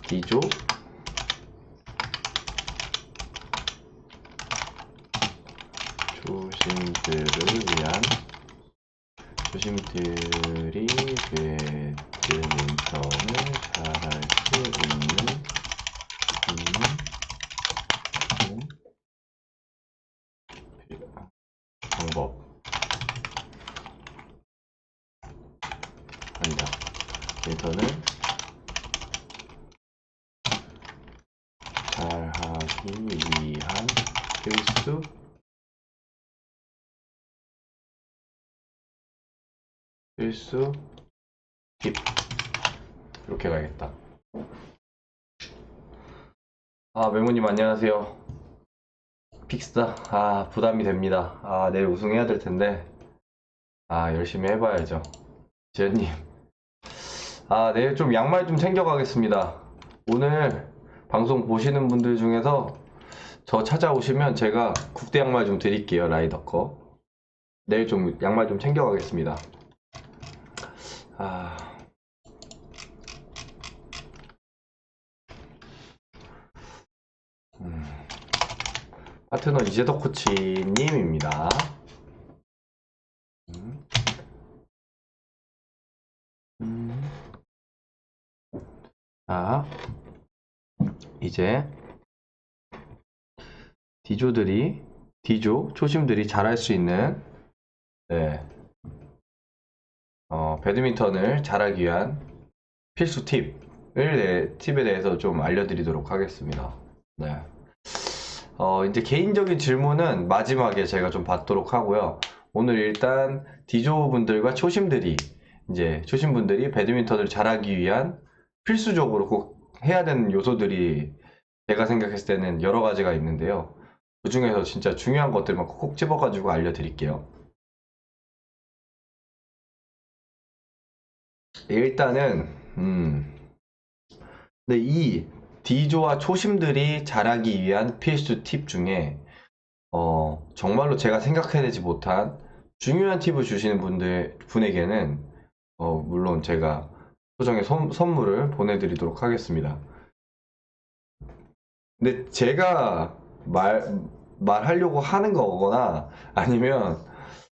D조 초심들이 배드민턴을 잘할 수 있는 방법 아니다. 배드민턴을 잘하기 위한 필수 팁. 이렇게 가야겠다. 메모님 안녕하세요. 픽스다. 부담이 됩니다. 내일 우승해야 될 텐데. 열심히 해봐야죠. 지현님. 내일 좀 양말 좀 챙겨가겠습니다. 오늘 방송 보시는 분들 중에서 저 찾아오시면 제가 국대 양말 좀 드릴게요. 라이더커. 내일 좀 양말 좀 챙겨가겠습니다. 파트너 이재덕 코치님입니다. 이제 D조 초심들이 잘할 수 있는 배드민턴을 잘하기 위한 필수 팁에 대해서 좀 알려드리도록 하겠습니다. 이제 개인적인 질문은 마지막에 제가 좀 받도록 하고요. 오늘 일단 D조 분들과 초심분들이 배드민턴을 잘하기 위한 필수적으로 꼭 해야 되는 요소들이 제가 생각했을 때는 여러 가지가 있는데요. 그 중에서 진짜 중요한 것들만 콕 집어가지고 알려드릴게요. 일단은 근데 이 D조와 초심들이 잘하기 위한 필수 팁 중에 정말로 제가 생각해내지 못한 중요한 팁을 주시는 분에게는 물론 제가 소정의 선물을 보내드리도록 하겠습니다. 근데 제가 말하려고 하는 거거나 아니면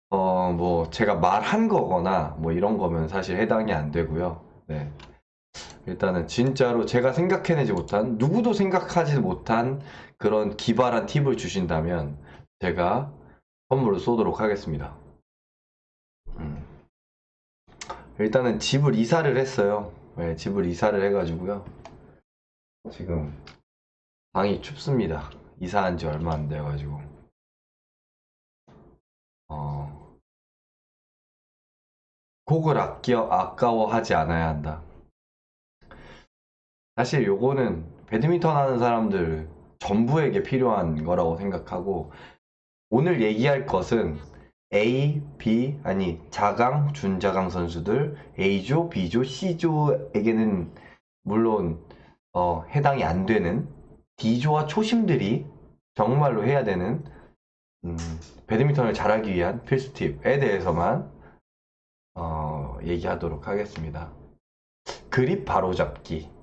뭐 제가 말한 거거나 뭐 이런 거면 사실 해당이 안 되고요. 일단은 진짜로 제가 생각해내지 못한, 누구도 생각하지 못한 그런 기발한 팁을 주신다면 제가 선물을 쏘도록 하겠습니다. 일단은 집을 이사를 했어요. 집을 이사를 해가지고요. 지금 방이 춥습니다. 이사한 지 얼마 안 돼가지고. 곡을 아까워하지 않아야 한다. 사실 요거는 배드민턴 하는 사람들 전부에게 필요한 거라고 생각하고, 오늘 얘기할 것은 A, B, 자강, 준자강 선수들 A조, B조, C조에게는 물론 해당이 안 되는 D조와 초심들이 정말로 해야 되는 배드민턴을 잘하기 위한 필수 팁에 대해서만 얘기하도록 하겠습니다. 그립 바로잡기.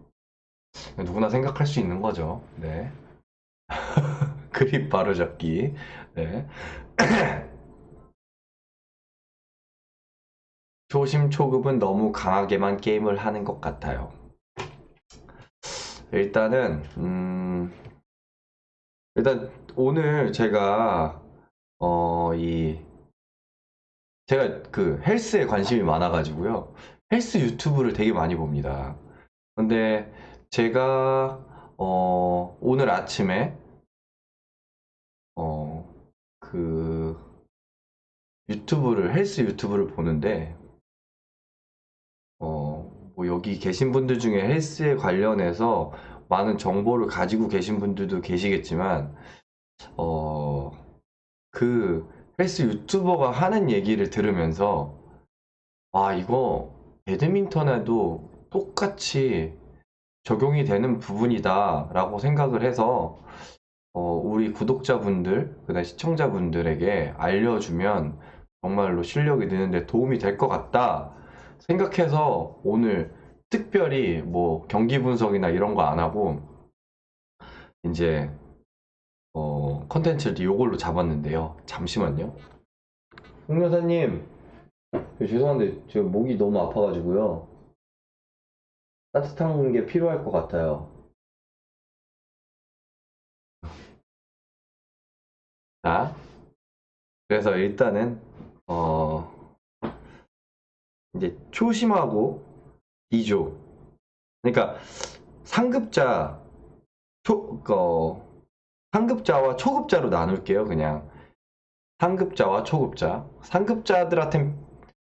누구나 생각할 수 있는 거죠. 그립 바로잡기. 초심 초급은 너무 강하게만 게임을 하는 것 같아요. 일단 오늘 제가 그 헬스에 관심이 많아가지고요. 헬스 유튜브를 되게 많이 봅니다. 근데 제가 오늘 아침에 그 헬스 유튜브를 보는데 뭐 여기 계신 분들 중에 헬스에 관련해서 많은 정보를 가지고 계신 분들도 계시겠지만 그 헬스 유튜버가 하는 얘기를 들으면서 이거 배드민턴에도 똑같이 적용이 되는 부분이다 라고 생각을 해서 우리 구독자분들, 그다음 시청자분들에게 알려주면 정말로 실력이 느는데 도움이 될 것 같다 생각해서 오늘 특별히 뭐 경기 분석이나 이런 거 안 하고 이제 컨텐츠를 요걸로 잡았는데요. 잠시만요. 홍 여사님, 죄송한데 저 목이 너무 아파가지고요. 따뜻한 게 필요할 것 같아요. 자, 그래서 일단은 이제 초심하고 D조, 그러니까 상급자, 상급자와 초급자로 나눌게요. 그냥 상급자와 초급자,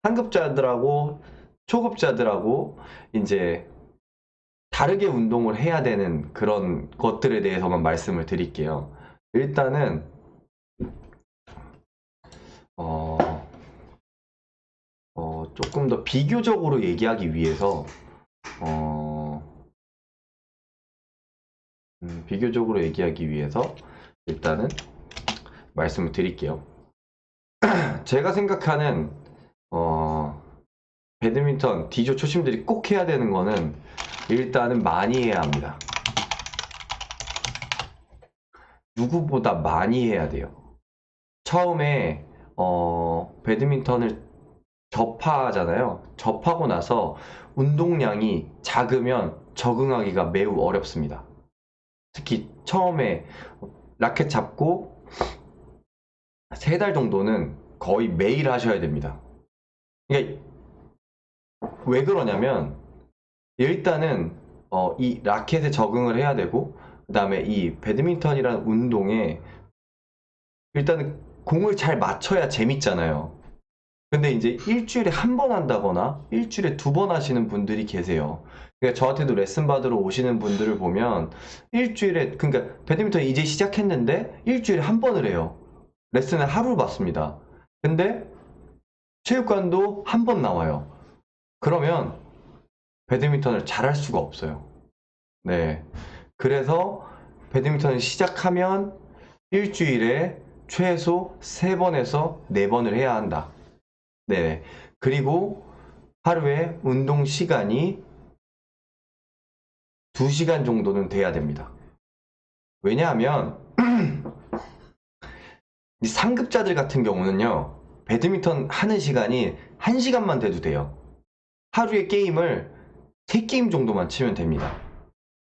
상급자들하고 초급자들하고 이제 다르게 운동을 해야 되는 그런 것들에 대해서만 말씀을 드릴게요. 일단은 조금 더 비교적으로 얘기하기 위해서 일단은 말씀을 드릴게요. 제가 생각하는 배드민턴 D조 초심들이 꼭 해야 되는 거는 일단은 많이 해야 합니다. 누구보다 많이 해야 돼요. 처음에 배드민턴을 접하잖아요. 접하고 나서 운동량이 작으면 적응하기가 매우 어렵습니다. 특히 처음에 라켓 잡고 3달 정도는 거의 매일 하셔야 됩니다. 그러니까 왜 그러냐면 일단은 이 라켓에 적응을 해야 되고, 그 다음에 이 배드민턴이라는 운동에 일단은 공을 잘 맞춰야 재밌잖아요. 근데 이제 일주일에 한 번 한다거나 일주일에 2번 하시는 분들이 계세요. 그러니까 저한테도 레슨 받으러 오시는 분들을 보면 일주일에, 그러니까 배드민턴 이제 시작했는데 일주일에 한 번을 해요. 레슨을 하루 받습니다. 근데 체육관도 한 번 나와요. 그러면 배드민턴을 잘할 수가 없어요. 네. 그래서 배드민턴을 시작하면 일주일에 최소 3번에서 4번을 해야 한다. 네. 그리고 하루에 운동 시간이 2시간 정도는 돼야 됩니다. 왜냐하면 이 상급자들 같은 경우는요, 배드민턴 하는 시간이 1시간만 돼도 돼요. 하루에 게임을 3게임 정도만 치면 됩니다.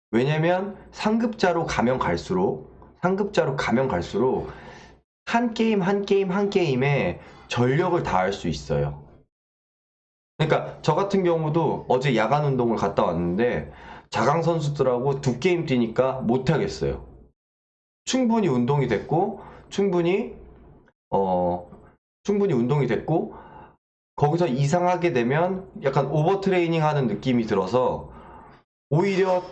왜냐면 상급자로 가면 갈수록 한 게임에 전력을 다할 수 있어요. 그러니까 저 같은 경우도 어제 야간 운동을 갔다 왔는데 자강 선수들하고 2게임 뛰니까 못 하겠어요. 충분히 운동이 됐고 충분히 운동이 됐고 거기서 이상하게 되면 약간 오버 트레이닝 하는 느낌이 들어서 오히려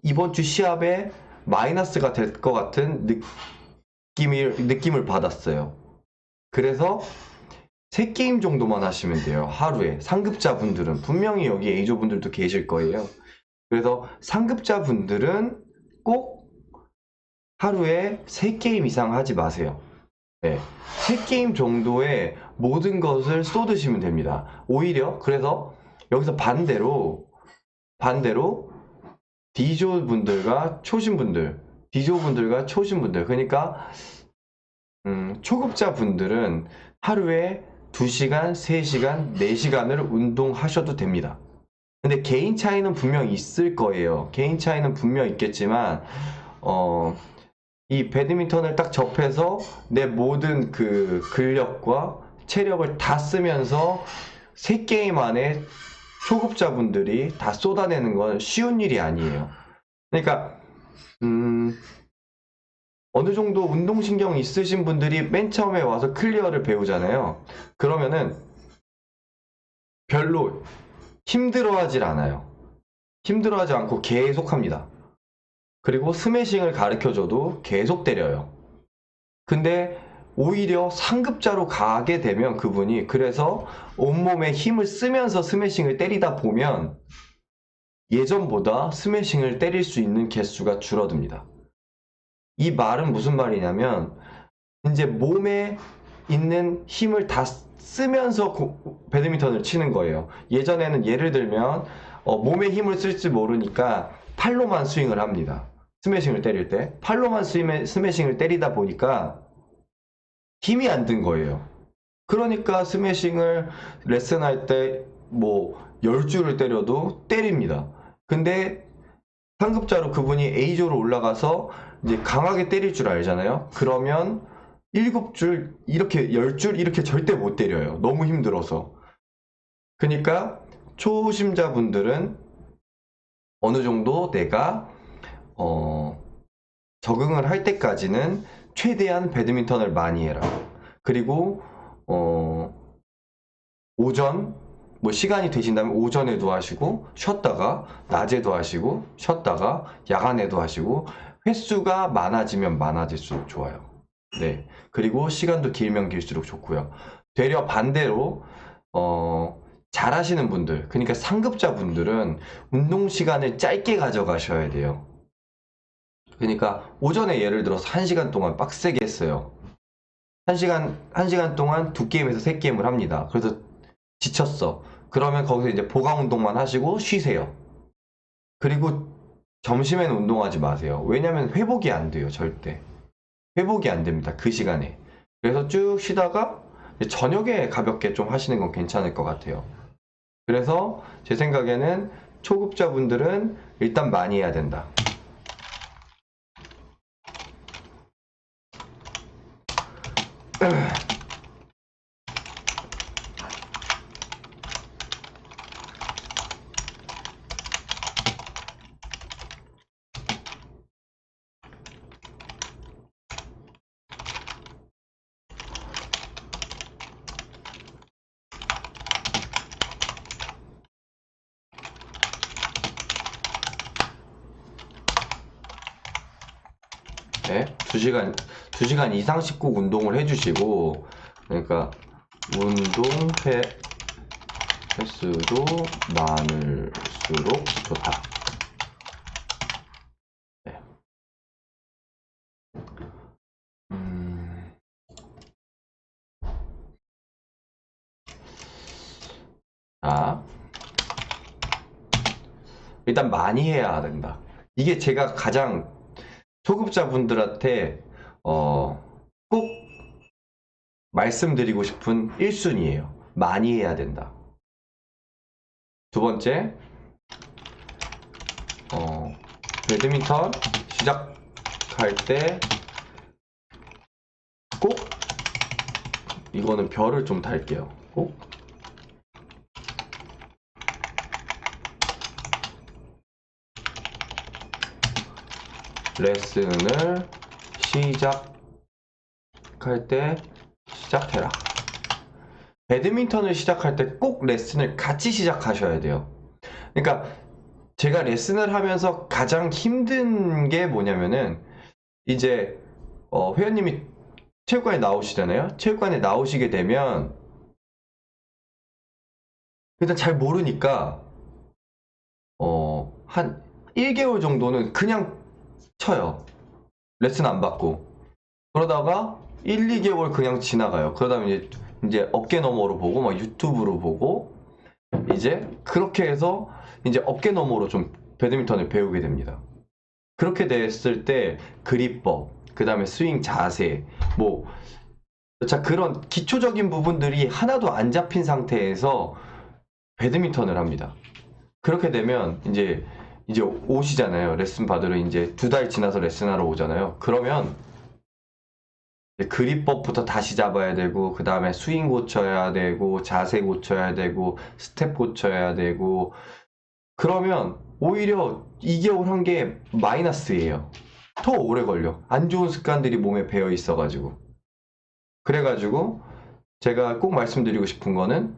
이번 주 시합에 마이너스가 될 것 같은 느낌을 받았어요. 그래서 3게임 정도만 하시면 돼요. 하루에. 상급자분들은 분명히 여기 A조분들도 계실 거예요. 그래서 상급자분들은 꼭 하루에 3게임 이상 하지 마세요. 네, 3게임 정도의 모든 것을 쏟으시면 됩니다. 오히려 그래서 여기서 반대로 D조분들과 초심분들, 그러니까 초급자분들은 하루에 2시간, 3시간, 4시간을 운동하셔도 됩니다. 근데 개인 차이는 분명 있을 거예요. 개인 차이는 분명 있겠지만 이 배드민턴을 딱 접해서 내 모든 그 근력과 체력을 다 쓰면서 3게임 안에 초급자분들이 다 쏟아내는 건 쉬운 일이 아니에요. 그러니까 어느 정도 운동신경 있으신 분들이 맨 처음에 와서 클리어를 배우잖아요. 그러면은 별로 힘들어하질 않아요. 힘들어하지 않고 계속 합니다. 그리고 스매싱을 가르쳐줘도 계속 때려요. 근데 오히려 상급자로 가게 되면 그분이, 그래서 온몸에 힘을 쓰면서 스매싱을 때리다 보면 예전보다 스매싱을 때릴 수 있는 개수가 줄어듭니다. 이 말은 무슨 말이냐면 이제 몸에 있는 힘을 다 쓰면서 배드민턴을 치는 거예요. 예전에는 예를 들면 몸에 힘을 쓸지 모르니까 팔로만 스윙을 합니다. 스매싱을 때릴 때 팔로만 스매싱을 때리다 보니까 힘이 안 든 거예요. 그러니까 스매싱을 레슨할 때 뭐 10줄을 때려도 때립니다. 근데 상급자로 그분이 A조로 올라가서 이제 강하게 때릴 줄 알잖아요. 그러면 7줄 이렇게 10줄 이렇게 절대 못 때려요. 너무 힘들어서. 그러니까 초심자분들은 어느 정도 내가 적응을 할 때까지는 최대한 배드민턴을 많이 해라. 그리고 오전 뭐 시간이 되신다면 오전에도 하시고 쉬었다가 낮에도 하시고 쉬었다가 야간에도 하시고 횟수가 많아지면 많아질수록 좋아요. 네. 그리고 시간도 길면 길수록 좋고요. 되려 반대로 잘하시는 분들, 그러니까 상급자 분들은 운동 시간을 짧게 가져가셔야 돼요. 그러니까 오전에 예를 들어서 1시간 동안 빡세게 했어요. 1시간 동안 2게임에서 3게임을 합니다. 그래서 지쳤어. 그러면 거기서 이제 보강 운동만 하시고 쉬세요. 그리고 점심에는 운동하지 마세요. 왜냐면 회복이 안 돼요, 절대. 회복이 안 됩니다, 그 시간에. 그래서 쭉 쉬다가 저녁에 가볍게 좀 하시는 건 괜찮을 것 같아요. 그래서 제 생각에는 초급자분들은 일단 많이 해야 된다. 네, 2시간 이상씩 꼭 운동을 해주시고, 그러니까 운동 횟수도 많을수록 좋다. 네. 자, 일단 많이 해야 된다. 이게 제가 가장 초급자분들한테 꼭 말씀드리고 싶은 1순위예요. 많이 해야 된다. 두 번째, 배드민턴 시작할 때 꼭 이거는 별을 좀 달게요. 꼭 레슨을 시작할 때 시작해라. 배드민턴을 시작할 때 꼭 레슨을 같이 시작하셔야 돼요. 그러니까 제가 레슨을 하면서 가장 힘든 게 뭐냐면은 이제 회원님이 체육관에 나오시잖아요. 체육관에 나오시게 되면 일단 잘 모르니까 한 1개월 정도는 그냥 쳐요. 레슨 안 받고. 그러다가 1, 2개월 그냥 지나가요. 그러다 보면 이제 어깨 너머로 보고 막 유튜브로 보고 이제 그렇게 해서 이제 어깨 너머로 좀 배드민턴을 배우게 됩니다. 그렇게 됐을 때 그립법, 그 다음에 스윙 자세, 뭐 자, 그런 기초적인 부분들이 하나도 안 잡힌 상태에서 배드민턴을 합니다. 그렇게 되면 이제 오시잖아요. 레슨 받으러 이제 2달 지나서 레슨하러 오잖아요. 그러면 그립법부터 다시 잡아야 되고, 그 다음에 스윙 고쳐야 되고, 자세 고쳐야 되고, 스텝 고쳐야 되고, 그러면 오히려 2개월 한 게 마이너스예요. 더 오래 걸려. 안 좋은 습관들이 몸에 배어 있어가지고. 그래가지고 제가 꼭 말씀드리고 싶은 거는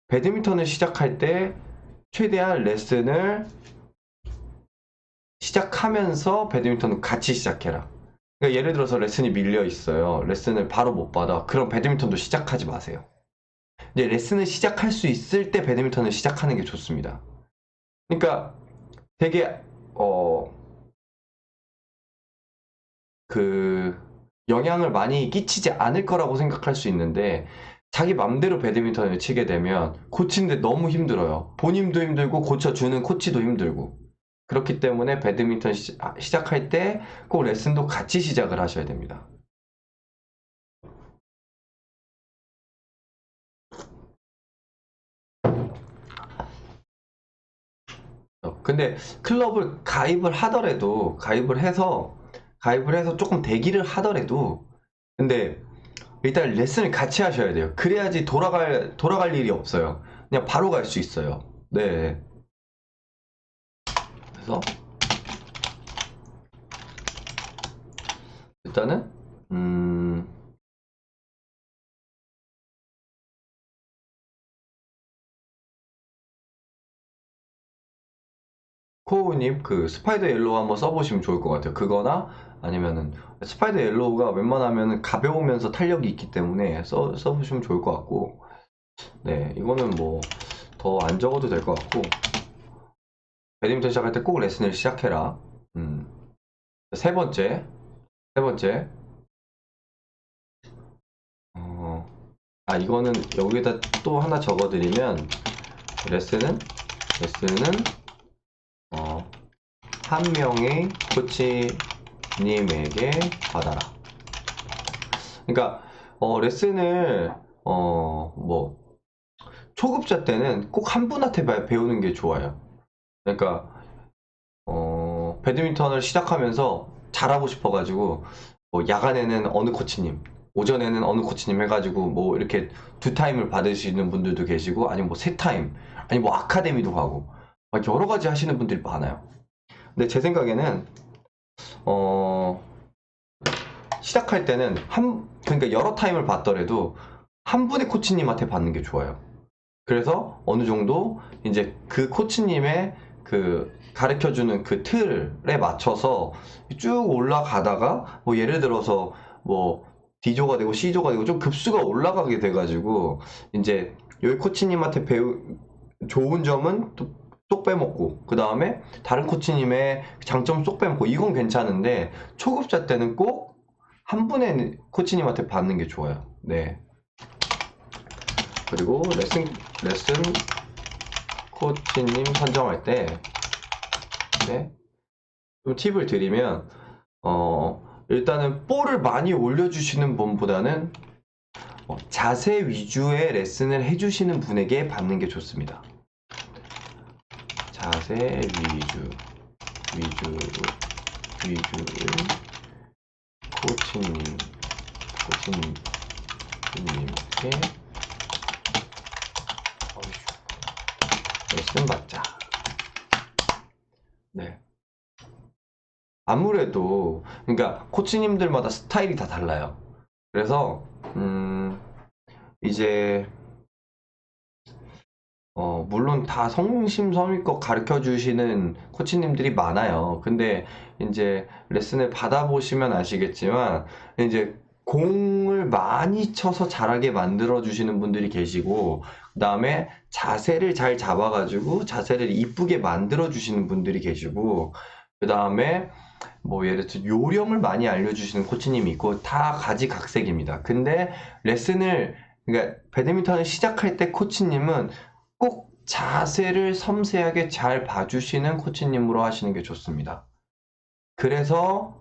배드민턴을 시작할 때 최대한 레슨을 시작하면서 배드민턴을 같이 시작해라. 그러니까 예를 들어서 레슨이 밀려 있어요. 레슨을 바로 못 받아. 그럼 배드민턴도 시작하지 마세요. 이제 레슨을 시작할 수 있을 때 배드민턴을 시작하는 게 좋습니다. 그러니까 되게 그 영향을 많이 끼치지 않을 거라고 생각할 수 있는데 자기 맘대로 배드민턴을 치게 되면 고치는데 너무 힘들어요. 본인도 힘들고 고쳐주는 코치도 힘들고. 그렇기 때문에 배드민턴 시작할 때 꼭 레슨도 같이 시작을 하셔야 됩니다. 근데 클럽을 가입을 해서 조금 대기를 하더라도 근데 일단 레슨을 같이 하셔야 돼요. 그래야지 돌아갈 일이 없어요. 그냥 바로 갈 수 있어요. 네. 그래서 일단은 코우님 그 스파이더 옐로우 한번 써보시면 좋을 것 같아요. 그거나 아니면은 스파이더 옐로우가 웬만하면 가벼우면서 탄력이 있기 때문에 써보시면 좋을 것 같고 네 이거는 뭐 더 안 적어도 될 것 같고 배드민턴 시작할 때 꼭 레슨을 시작해라. 음. 세 번째 세 번째 어, 이거는 여기에다 또 하나 적어드리면 레슨은 한 명의 코치님에게 받아라. 그러니까 레슨을 뭐 초급자 때는 꼭 한 분한테 배우는 게 좋아요. 그러니까 배드민턴을 시작하면서 잘하고 싶어가지고 뭐 야간에는 어느 코치님, 오전에는 어느 코치님 해가지고 뭐 이렇게 두 타임을 받으시는 분들도 계시고 아니면 뭐 세 타임, 아니 뭐 아카데미도 가고 막 여러 가지 하시는 분들이 많아요. 근데 제 생각에는 어 시작할 때는 그러니까 여러 타임을 받더라도 한 분의 코치님한테 받는 게 좋아요. 그래서 어느 정도 이제 그 코치님의 그 가르쳐주는 그 틀에 맞춰서 쭉 올라가다가 뭐 예를 들어서 뭐 D조가 되고 C조가 되고 좀 급수가 올라가게 돼가지고 이제 여기 코치님한테 좋은 점은 쏙 빼먹고 그 다음에 다른 코치님의 장점 쏙 빼먹고 이건 괜찮은데 초급자 때는 꼭 한 분의 코치님한테 받는 게 좋아요. 네. 그리고 레슨 코치님 선정할 때, 네, 좀 팁을 드리면, 일단은 볼을 많이 올려주시는 분보다는 자세 위주의 레슨을 해주시는 분에게 받는 게 좋습니다. 자세 위주의 코치님께 레슨 받자. 네. 아무래도 그러니까 코치님들마다 스타일이 다 달라요. 그래서 이제 물론 다 성심성의껏 가르쳐 주시는 코치님들이 많아요. 근데 이제 레슨을 받아보시면 아시겠지만 이제 공을 많이 쳐서 잘하게 만들어 주시는 분들이 계시고 그다음에 자세를 잘 잡아가지고 자세를 이쁘게 만들어 주시는 분들이 계시고 그다음에 뭐 예를 들어 요령을 많이 알려주시는 코치님이 있고 다 가지각색입니다. 근데 그러니까 배드민턴을 시작할 때 코치님은 꼭 자세를 섬세하게 잘 봐주시는 코치님으로 하시는 게 좋습니다. 그래서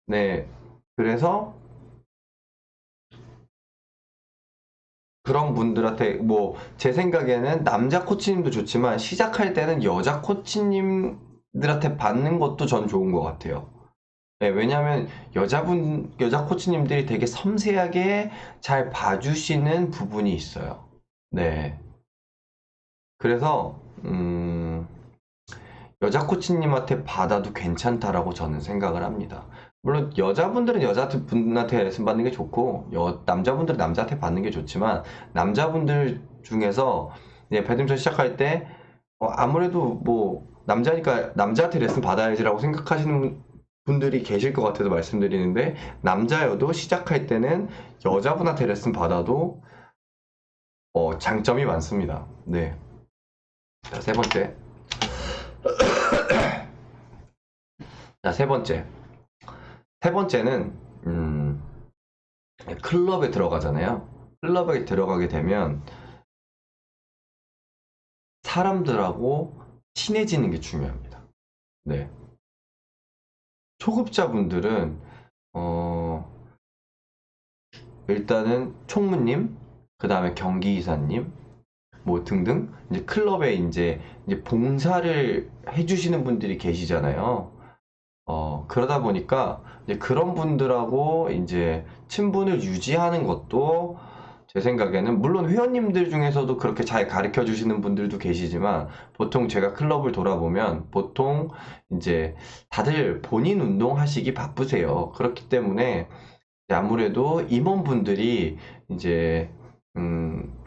네, 그래서 그런 분들한테 뭐 제 생각에는 남자 코치님도 좋지만 시작할 때는 여자 코치님들한테 받는 것도 전 좋은 것 같아요. 네, 왜냐하면 여자 코치님들이 되게 섬세하게 잘 봐주시는 부분이 있어요. 네. 그래서, 여자 코치님한테 받아도 괜찮다라고 저는 생각을 합니다. 물론 여자분들은 여자분한테 레슨 받는 게 좋고, 남자분들은 남자한테 받는 게 좋지만, 남자분들 중에서 이제 배드민턴 시작할 때, 아무래도 뭐, 남자니까 남자한테 레슨 받아야지라고 생각하시는 분들이 계실 것 같아서 말씀드리는데, 남자여도 시작할 때는 여자분한테 레슨 받아도, 장점이 많습니다. 네. 자, 세 번째. 자, 세 번째. 세 번째는, 클럽에 들어가잖아요. 클럽에 들어가게 되면 사람들하고 친해지는 게 중요합니다. 네. 초급자분들은 일단은 총무님, 그 다음에 경기이사님, 뭐 등등 이제 클럽에 이제 봉사를 해주시는 분들이 계시잖아요. 그러다 보니까 이제 그런 분들하고 이제 친분을 유지하는 것도 제 생각에는 물론 회원님들 중에서도 그렇게 잘 가르쳐 주시는 분들도 계시지만 보통 제가 클럽을 돌아보면 보통 이제 다들 본인 운동하시기 바쁘세요. 그렇기 때문에 아무래도 임원분들이 이제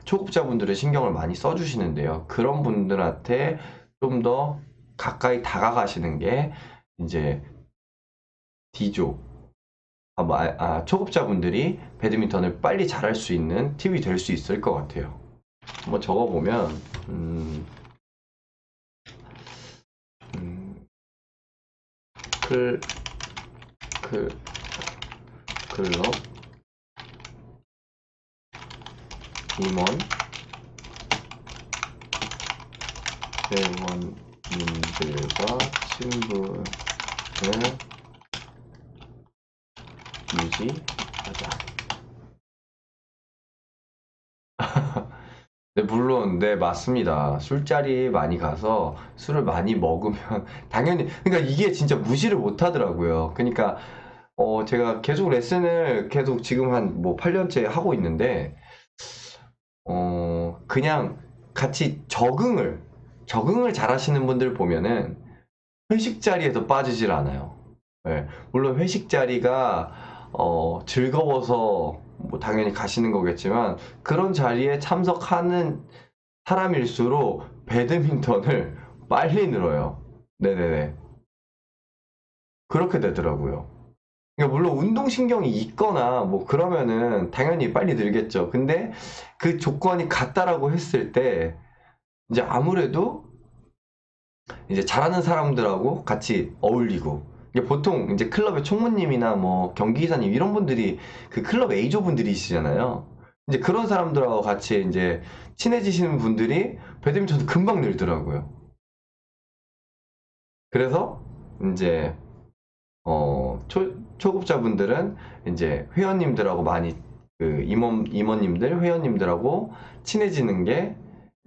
초급자분들의 신경을 많이 써주시는데요. 그런 분들한테 좀 더 가까이 다가가시는 게 이제 D조 초급자분들이 배드민턴을 빨리 잘할 수 있는 팁이 될 수 있을 것 같아요. 한번 적어보면 클, 클럽 임원 회원님들과 친분을 유지하자. 네, 물론, 네, 맞습니다. 술자리 많이 가서 술을 많이 먹으면, 당연히, 그러니까 이게 진짜 무시를 못 하더라고요. 그러니까, 제가 계속 레슨을 계속 지금 한 뭐 8년째 하고 있는데, 그냥 같이 적응을 잘 하시는 분들 보면은 회식 자리에서 빠지질 않아요. 네, 물론 회식 자리가, 즐거워서 뭐 당연히 가시는 거겠지만, 그런 자리에 참석하는 사람일수록 배드민턴을 빨리 늘어요. 네네네. 그렇게 되더라고요. 그러니까 물론 운동신경이 있거나 뭐 그러면은 당연히 빨리 늘겠죠. 근데 그 조건이 같다라고 했을 때 이제 아무래도 이제 잘하는 사람들하고 같이 어울리고 이게 보통 이제 클럽의 총무님이나 뭐 경기이사님 이런 분들이 그 클럽 A조 분들이시잖아요. 이제 그런 사람들하고 같이 이제 친해지시는 분들이 배드민턴 금방 늘더라고요. 그래서 이제 초급자분들은 이제 회원님들하고 많이 그 임원님들, 회원님들하고 친해지는 게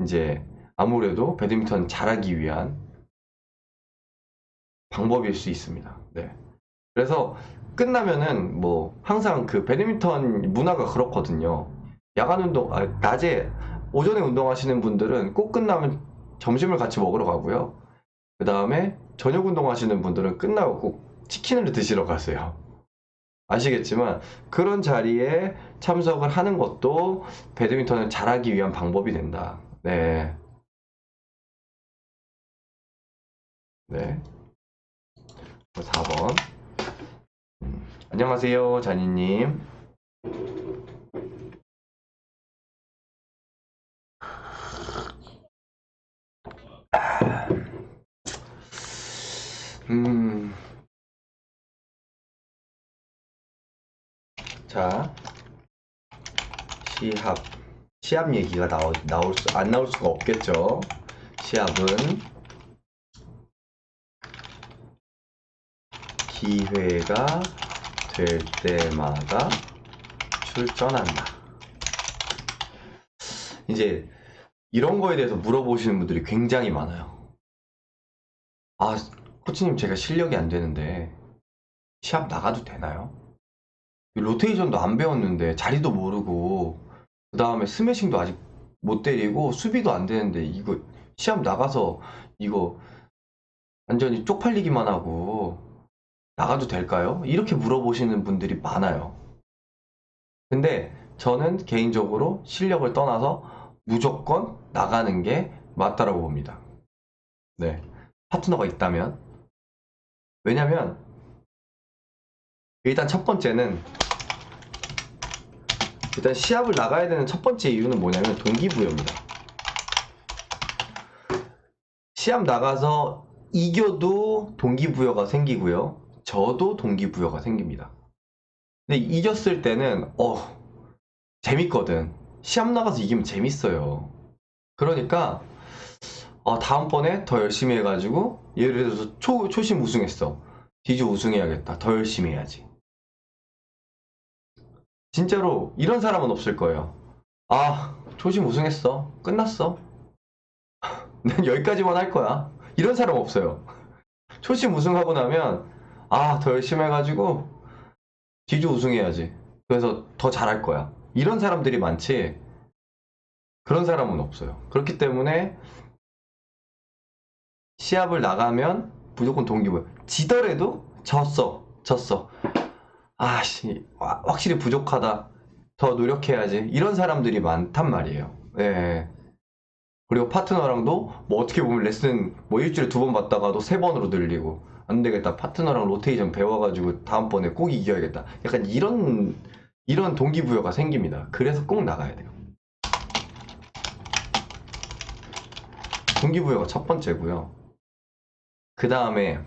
이제 아무래도 배드민턴 잘하기 위한 방법일 수 있습니다. 네. 그래서 끝나면은 뭐 항상 그 배드민턴 문화가 그렇거든요. 야간 운동, 낮에 오전에 운동하시는 분들은 꼭 끝나면 점심을 같이 먹으러 가고요. 그 다음에 저녁 운동하시는 분들은 끝나고 꼭 치킨을 드시러 가세요. 아시겠지만 그런 자리에 참석을 하는 것도 배드민턴을 잘하기 위한 방법이 된다. 네. 네. 4번. 안녕하세요, 자니님. 음, 자, 시합. 시합 얘기가 안 나올 수가 없겠죠. 시합은 기회가 될 때마다 출전한다. 이제 이런 거에 대해서 물어보시는 분들이 굉장히 많아요. 아, 코치님 제가 실력이 안 되는데 시합 나가도 되나요? 로테이션도 안 배웠는데 자리도 모르고 그 다음에 스매싱도 아직 못 때리고 수비도 안 되는데 이거 시합 나가서 이거 완전히 쪽팔리기만 하고 나가도 될까요? 이렇게 물어보시는 분들이 많아요. 근데 저는 개인적으로 실력을 떠나서 무조건 나가는 게 맞다라고 봅니다. 네. 파트너가 있다면. 왜냐면 일단 첫 번째는 일단 시합을 나가야 되는 첫 번째 이유는 뭐냐면 동기부여입니다. 시합 나가서 이겨도 동기부여가 생기고요. 저도 동기부여가 생깁니다. 근데 이겼을 때는 재밌거든. 시합 나가서 이기면 재밌어요. 그러니까 다음번에 더 열심히 해가지고 예를 들어서 초심 우승했어. 디주 우승해야겠다. 더 열심히 해야지. 진짜로 이런 사람은 없을 거예요. 아, 초심 우승했어. 끝났어. 난 여기까지만 할 거야. 이런 사람 없어요. 초심 우승하고 나면 더 열심히 해가지고 디주 우승해야지. 그래서 더 잘할 거야. 이런 사람들이 많지 그런 사람은 없어요. 그렇기 때문에 시합을 나가면 무조건 동기부여. 지더라도 졌어. 아씨, 확실히 부족하다. 더 노력해야지. 이런 사람들이 많단 말이에요. 네. 그리고 파트너랑도 뭐 어떻게 보면 레슨 뭐 일주일에 2번 받다가도 3번으로 늘리고 안 되겠다. 파트너랑 로테이션 배워가지고 다음번에 꼭 이겨야겠다. 약간 이런 동기부여가 생깁니다. 그래서 꼭 나가야 돼요. 동기부여가 첫 번째고요. 그 다음에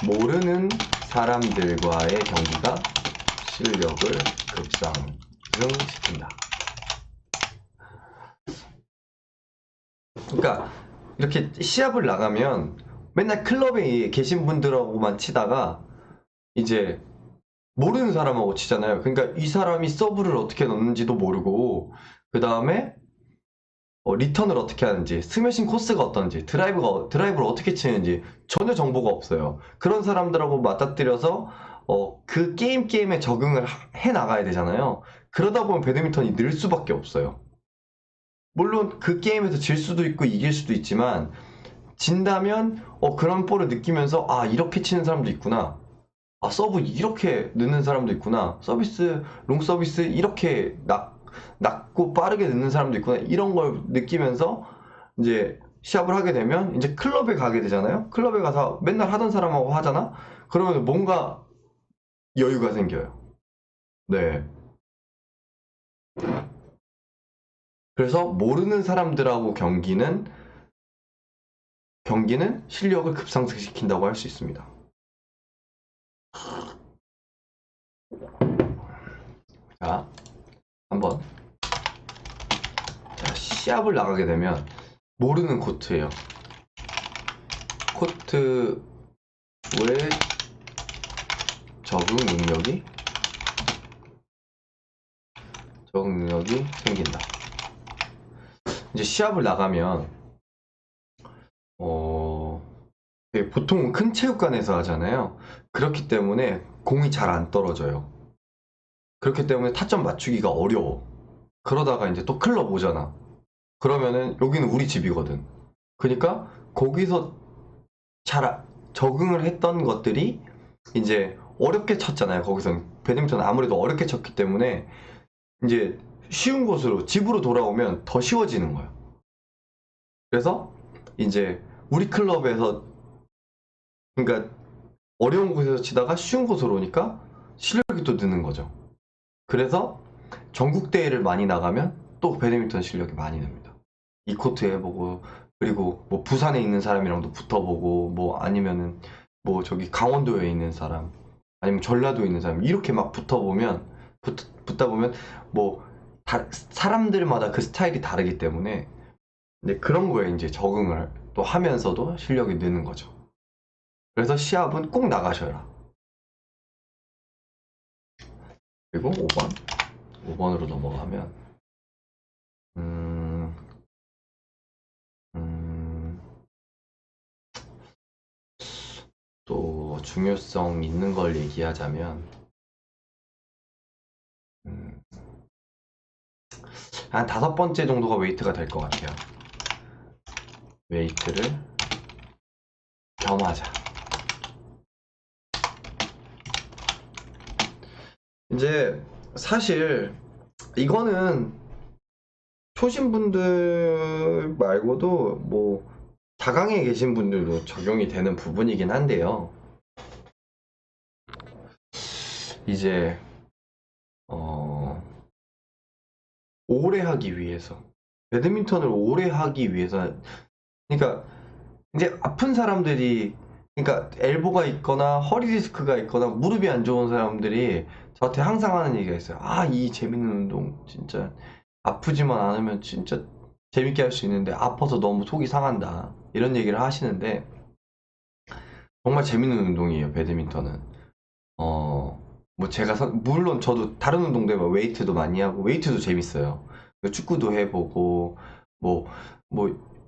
모르는 사람들과의 경기가 실력을 급상승시킨다. 그러니까 이렇게 시합을 나가면 맨날 클럽에 계신 분들하고만 치다가 이제 모르는 사람하고 치잖아요. 그러니까 이 사람이 서브를 어떻게 넣는지도 모르고 그 다음에 리턴을 어떻게 하는지, 스매싱 코스가 어떤지, 드라이브를 어떻게 치는지 전혀 정보가 없어요. 그런 사람들하고 맞닥뜨려서 그 게임에 적응을 해 나가야 되잖아요. 그러다 보면 배드민턴이 늘 수밖에 없어요. 물론 그 게임에서 질 수도 있고 이길 수도 있지만 진다면 그런 볼을 느끼면서 이렇게 치는 사람도 있구나. 서브 이렇게 넣는 사람도 있구나. 서비스, 롱 서비스 이렇게 낮고 빠르게 넣는 사람도 있구나. 이런 걸 느끼면서 이제 시합을 하게 되면 이제 클럽에 가게 되잖아요. 클럽에 가서 맨날 하던 사람하고 하잖아. 그러면 뭔가 여유가 생겨요. 네. 그래서 모르는 사람들하고 경기는 실력을 급상승시킨다고 할 수 있습니다. 자, 한번. 자, 시합을 나가게 되면 모르는 코트예요. 코트의 적응 능력이 생긴다. 이제 시합을 나가면 보통 큰 체육관에서 하잖아요. 그렇기 때문에 공이 잘 안 떨어져요. 그렇기 때문에 타점 맞추기가 어려워. 그러다가 이제 또 클럽 오잖아. 그러면은 여기는 우리 집이거든. 그러니까 거기서 잘 적응을 했던 것들이 이제 어렵게 쳤잖아요. 거기선 배드민턴 아무래도 어렵게 쳤기 때문에 이제 쉬운 곳으로 집으로 돌아오면 더 쉬워지는 거예요. 그래서 이제 우리 클럽에서 그러니까 어려운 곳에서 치다가 쉬운 곳으로 오니까 실력이 또 느는 거죠. 그래서 전국 대회를 많이 나가면 또 배드민턴 실력이 많이 늡니다. 이 코트 해보고 그리고 뭐 부산에 있는 사람이랑도 붙어보고 뭐 아니면은 뭐 저기 강원도에 있는 사람 아니면 전라도에 있는 사람 이렇게 막 붙다 보면 뭐 사람들마다 그 스타일이 다르기 때문에 이제 그런 거에 이제 적응을 또 하면서도 실력이 느는 거죠. 그래서 시합은 꼭 나가셔라. 그리고 5번으로 넘어가면 음, 음, 또 중요성 있는 걸 얘기하자면 음, 한 5번째 정도가 웨이트가 될 것 같아요. 웨이트를 겸하자. 이제 사실 이거는 초신분들 말고도 뭐 다강에 계신 분들도 적용이 되는 부분이긴 한데요. 이제 오래 하기 위해서 배드민턴을 오래 하기 위해서 그러니까 이제 아픈 사람들이 그러니까 엘보가 있거나 허리 디스크가 있거나 무릎이 안 좋은 사람들이 저한테 항상 하는 얘기가 있어요. 아, 이 재밌는 운동 진짜 아프지만 않으면 진짜 재밌게 할 수 있는데 아파서 너무 속이 상한다. 이런 얘기를 하시는데 정말 재밌는 운동이에요, 배드민턴은. 뭐 제가 물론 저도 다른 운동도 해봐요. 웨이트도 많이 하고 웨이트도 재밌어요. 축구도 해보고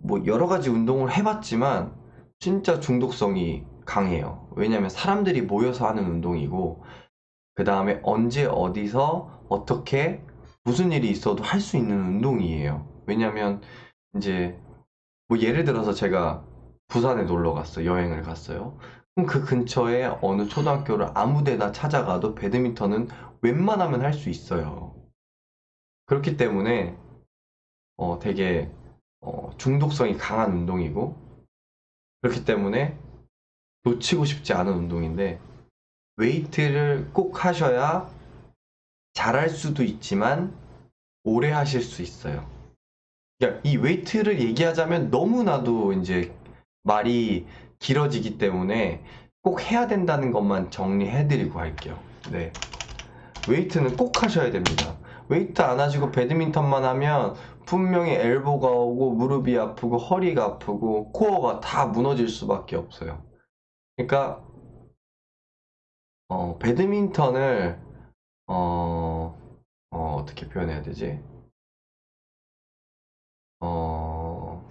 뭐 여러 가지 운동을 해봤지만 진짜 중독성이 강해요. 왜냐면 사람들이 모여서 하는 운동이고 그 다음에 언제 어디서 어떻게 무슨 일이 있어도 할 수 있는 운동이에요. 왜냐면 이제 뭐 예를 들어서 제가 부산에 놀러 갔어요. 여행을 갔어요. 그럼 그 근처에 어느 초등학교를 아무 데나 찾아가도 배드민턴은 웬만하면 할 수 있어요. 그렇기 때문에 되게 중독성이 강한 운동이고 그렇기 때문에 놓치고 싶지 않은 운동인데 웨이트를 꼭 하셔야 잘할 수도 있지만 오래 하실 수 있어요. 그러니까 이 웨이트를 얘기하자면 너무나도 이제 말이 길어지기 때문에 꼭 해야 된다는 것만 정리해드리고 할게요. 네. 웨이트는 꼭 하셔야 됩니다. 웨이트 안 하시고 배드민턴만 하면 분명히 엘보가 오고 무릎이 아프고 허리가 아프고 코어가 다 무너질 수밖에 없어요. 그러니까 배드민턴을 어떻게 표현해야 되지? 어,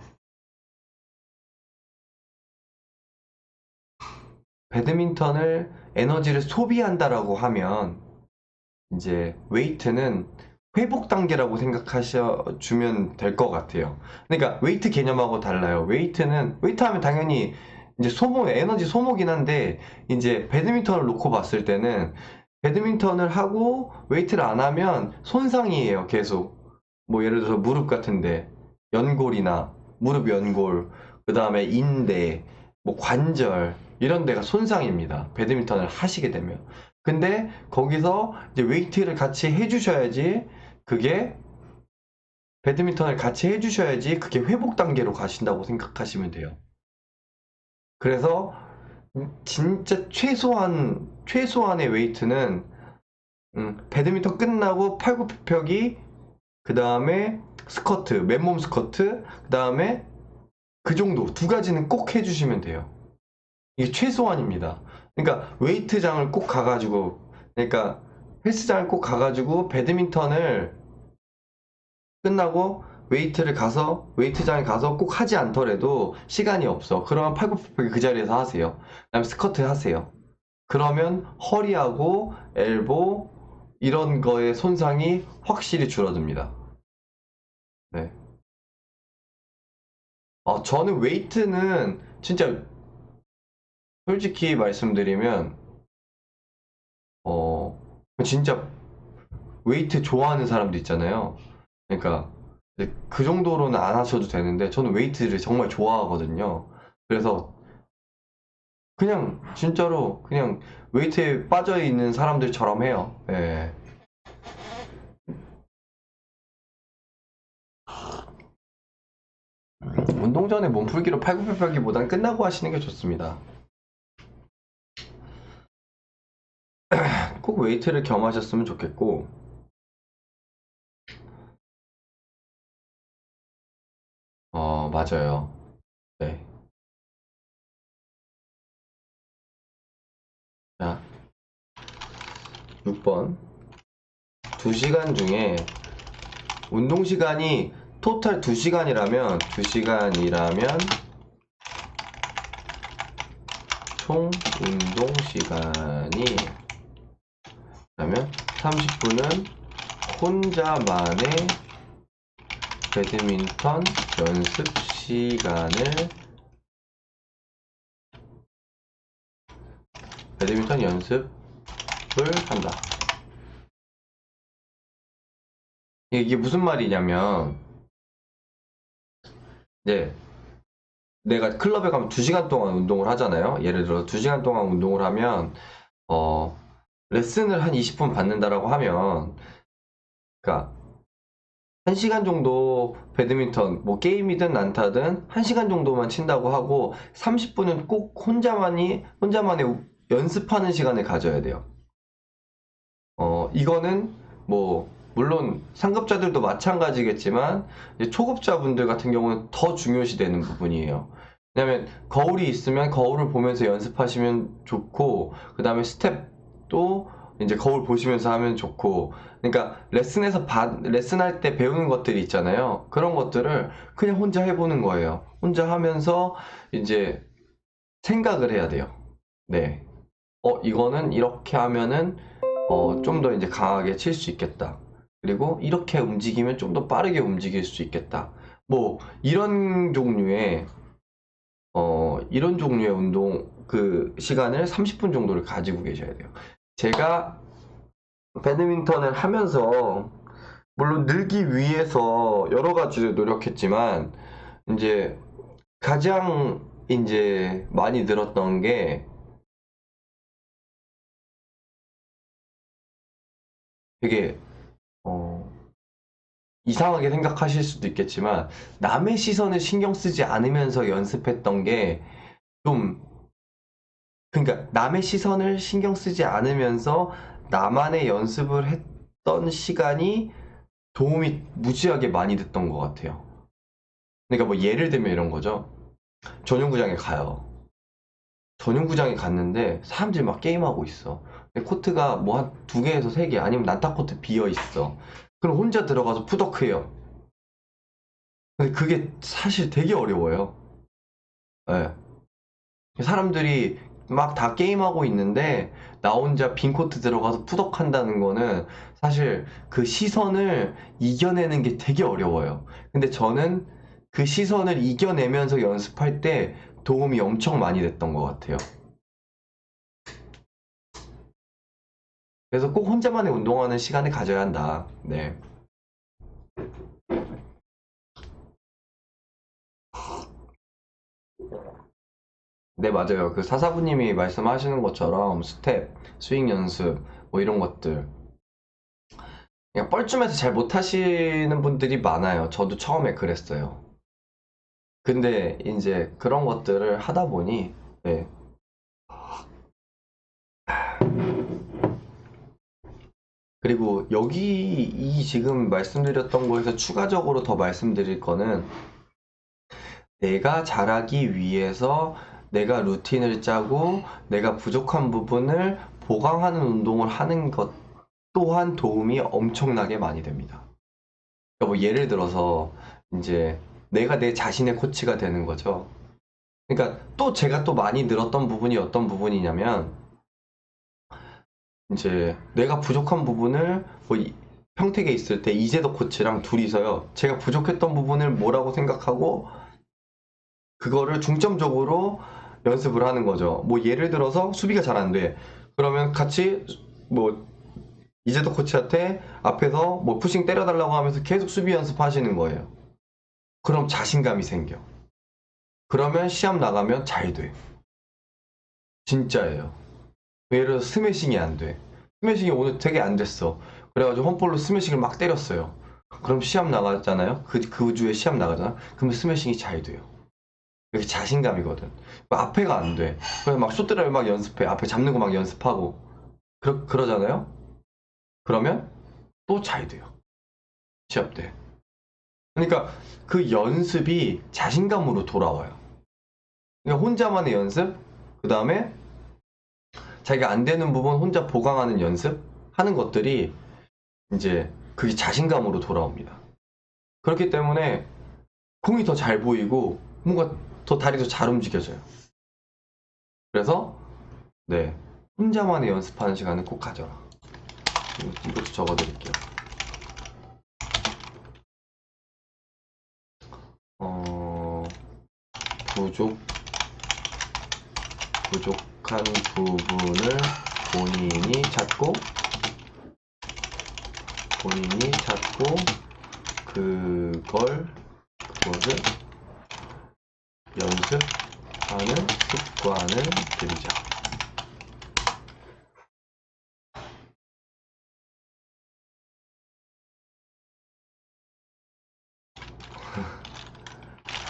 배드민턴을 에너지를 소비한다라고 하면 이제 웨이트는 회복 단계라고 생각하셔 주면 될 것 같아요. 그러니까 웨이트 개념하고 달라요. 웨이트 하면 당연히 이제 소모 에너지 소모긴 한데 이제 배드민턴을 놓고 봤을 때는 배드민턴을 하고 웨이트를 안 하면 손상이에요, 계속. 뭐 예를 들어서 무릎 같은데 연골이나 무릎 연골, 그다음에 인대, 뭐 관절 이런 데가 손상입니다. 배드민턴을 하시게 되면. 근데 거기서 이제 웨이트를 같이 해주셔야지 그게 배드민턴을 같이 해주셔야지 그게 회복 단계로 가신다고 생각하시면 돼요. 그래서 진짜 최소한의 웨이트는 배드민턴 끝나고 팔굽혀펴기 그 다음에 스쿼트 맨몸 스쿼트 그 다음에 그 정도 두 가지는 꼭 해주시면 돼요. 이게 최소한입니다. 그러니까 웨이트장을 꼭 가가지고 그러니까 헬스장을 꼭 가가지고 배드민턴을 끝나고 웨이트장에 가서 꼭 하지 않더라도 시간이 없어. 그러면 팔굽혀펴기 그 자리에서 하세요. 그다음에 스쿼트 하세요. 그러면 허리하고 엘보 이런 거의 손상이 확실히 줄어듭니다. 네. 저는 웨이트는 진짜 솔직히 말씀드리면 진짜 웨이트 좋아하는 사람도 있잖아요. 그러니까 그 정도로는 안 하셔도 되는데 저는 웨이트를 정말 좋아하거든요. 그래서 그냥 진짜로 그냥 웨이트에 빠져 있는 사람들처럼 해요. 예. 운동 전에 몸풀기로 팔굽혀펴기보단 끝나고 하시는 게 좋습니다. 꼭 웨이트를 겸하셨으면 좋겠고, 맞아요. 네. 자, 6번. 2시간 중에 운동 시간이 토탈 2시간이라면 총 운동 시간이 그러면 30분은 혼자만의 배드민턴 연습 시간을 배드민턴 연습을 한다. 이게 무슨 말이냐면 이제 내가 클럽에 가면 2시간 동안 운동을 하잖아요. 예를 들어 2시간 동안 운동을 하면 어, 레슨을 한 20분 받는다라고 하면 그러니까 1시간 정도 배드민턴, 뭐 게임이든 난타든 1시간 정도만 친다고 하고 30분은 꼭 혼자만의 연습하는 시간을 가져야 돼요. 이거는 뭐 물론 상급자들도 마찬가지겠지만 이제 초급자분들 같은 경우는 더 중요시 되는 부분이에요. 왜냐면 거울이 있으면 거울을 보면서 연습하시면 좋고, 그 다음에 스텝도 이제 거울 보시면서 하면 좋고, 그러니까 레슨할 때 배우는 것들이 있잖아요. 그런 것들을 그냥 혼자 해보는 거예요. 혼자 하면서 이제 생각을 해야 돼요. 네. 이거는 이렇게 하면은 좀 더 이제 강하게 칠 수 있겠다. 그리고 이렇게 움직이면 좀 더 빠르게 움직일 수 있겠다. 뭐 이런 종류의 운동 그 시간을 30분 정도를 가지고 계셔야 돼요. 제가 배드민턴을 하면서 물론 늘기 위해서 여러 가지를 노력했지만 이제 가장 이제 많이 늘었던 게 되게 어, 이상하게 생각하실 수도 있겠지만 남의 시선을 신경 쓰지 않으면서 연습했던 게 좀, 그러니까 남의 시선을 신경 쓰지 않으면서 나만의 연습을 했던 시간이 도움이 무지하게 많이 됐던 것 같아요. 그러니까 뭐 예를 들면 이런 거죠. 전용구장에 가요. 전용구장에 갔는데 사람들이 막 게임하고 있어. 근데 코트가 뭐 한 두 개에서 세 개, 아니면 난타 코트 비어 있어. 그럼 혼자 들어가서 푸덕해요. 근데 그게 사실 되게 어려워요. 예. 사람들이 막 다 게임하고 있는데 나 혼자 빈 코트 들어가서 푸덕한다는 거는 사실 그 시선을 이겨내는 게 되게 어려워요. 근데 저는 그 시선을 이겨내면서 연습할 때 도움이 엄청 많이 됐던 것 같아요. 그래서 꼭 혼자만의 운동하는 시간을 가져야 한다. 네. 네, 맞아요. 그 사사부님이 말씀하시는 것처럼 스텝, 스윙 연습, 뭐 이런 것들. 그냥 뻘쭘해서 잘 못하시는 분들이 많아요. 저도 처음에 그랬어요. 근데 이제 그런 것들을 하다 보니, 네. 그리고 여기 이 지금 말씀드렸던 거에서 추가적으로 더 말씀드릴 거는 내가 잘하기 위해서 내가 루틴을 짜고 내가 부족한 부분을 보강하는 운동을 하는 것 또한 도움이 엄청나게 많이 됩니다. 그러니까 뭐 예를 들어서 이제 내가 내 자신의 코치가 되는 거죠. 그러니까 또 제가 또 많이 늘었던 부분이 어떤 부분이냐면 이제 내가 부족한 부분을 뭐 평택에 있을 때 이재덕 코치랑 둘이서요. 제가 부족했던 부분을 뭐라고 생각하고 그거를 중점적으로 연습을 하는 거죠. 뭐 예를 들어서 수비가 잘 안 돼. 그러면 같이 뭐 이재덕 코치한테 앞에서 뭐 푸싱 때려달라고 하면서 계속 수비 연습하시는 거예요. 그럼 자신감이 생겨. 그러면 시합 나가면 잘 돼. 진짜예요. 예를 들어서 스매싱이 안 돼. 스매싱이 오늘 되게 안 됐어. 그래가지고 홈볼로 스매싱을 막 때렸어요. 그럼 시합 나가잖아요. 그 주에 시합 나가잖아. 그러면 스매싱이 잘 돼요. 이게 자신감이거든. 앞에가 안 돼. 그래서 막 숏드라이브 막 연습해. 앞에 잡는 거 막 연습하고. 그러잖아요. 그러면 또 잘 돼요. 시합 때. 그러니까 그 연습이 자신감으로 돌아와요. 그러니까 혼자만의 연습, 그 다음에 자기가 안 되는 부분 혼자 보강하는 연습 하는 것들이 이제 그게 자신감으로 돌아옵니다. 그렇기 때문에 공이 더 잘 보이고 뭔가 더 다리도 잘 움직여져요. 그래서 네, 혼자만의 연습하는 시간을 꼭 가져라. 이것도 적어드릴게요. 어, 부족한 부분을 본인이 찾고 그것을 연습하는 습관을 들이자.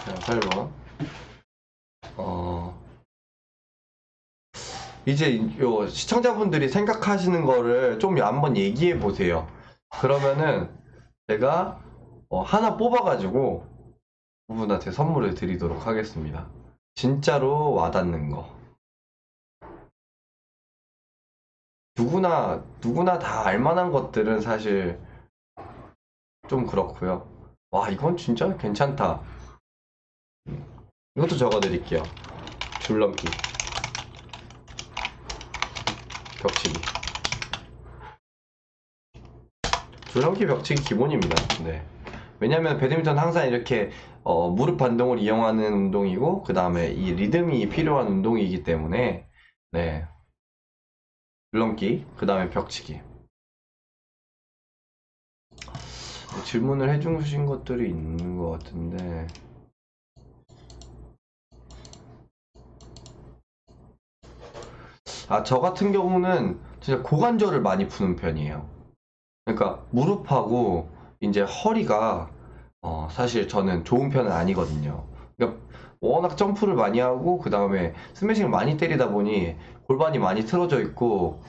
자, 설마. 어, 이제 요 시청자분들이 생각하시는 거를 좀 한번 얘기해 보세요. 그러면은 제가 하나 뽑아가지고 그분한테 선물을 드리도록 하겠습니다. 진짜로 와닿는 거. 누구나 다 알만한 것들은 사실 좀 그렇고요. 와, 이건 진짜 괜찮다. 이것도 적어드릴게요. 줄넘기, 벽치기. 줄넘기, 벽치기 기본입니다. 네. 왜냐면 배드민턴 항상 이렇게 무릎 반동을 이용하는 운동이고 그 다음에 이 리듬이 필요한 운동이기 때문에 네. 줄넘기, 그 다음에 벽치기. 질문을 해주신 것들이 있는 것 같은데 저 같은 경우는 진짜 고관절을 많이 푸는 편이에요. 그러니까 무릎하고 이제 허리가 사실 저는 좋은 편은 아니거든요. 그러니까 워낙 점프를 많이 하고 그 다음에 스매싱을 많이 때리다 보니 골반이 많이 틀어져 있고